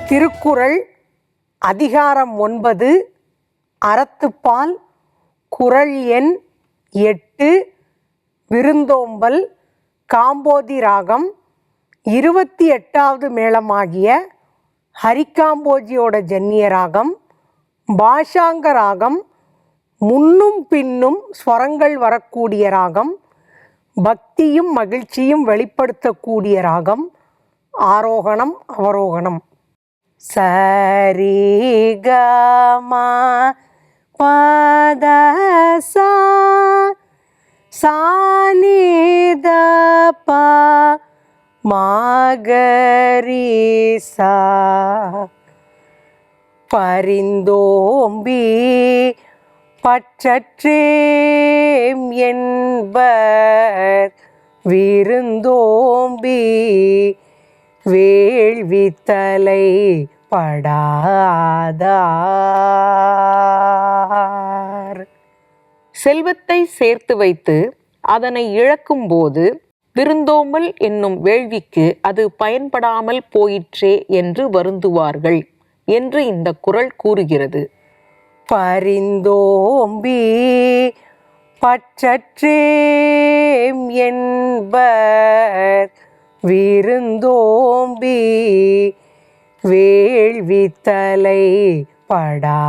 திருக்குறள் அதிகாரம் 9 அறத்துப்பால் குறள் எண் 8 விருந்தோம்பல் காம்போதி ராகம் 28வது மேளமாகிய ஹரிகாம்போஜியோட ஜன்னிய ராகம் பாஷாங்க ராகம் முன்னும் பின்னும் ஸ்வரங்கள் வரக்கூடிய ராகம் பக்தியும் மகிழ்ச்சியும் வெளிப்படுத்தக்கூடிய ராகம் ஆரோகணம் அவரோகணம் சரி கமா பத சானித ப மாகரிசா பரிந்தோம்பி பற்றற்றேம் என்பர் விருந்தோம்பி வேள்வித்தலை படாதார். செல்வத்தை சேர்த்து வைத்து அதனை இழக்கும்போது விருந்தோம்பல் என்னும் வேள்விக்கு அது பயன்படாமல் போயிற்றே என்று வருந்துவார்கள் என்று இந்த குறள் கூறுகிறது. பரிந்தோம்பி பற்றற்றேம் என்பர் விருந்தோம்பி வேள்வித்தலை படாதார்.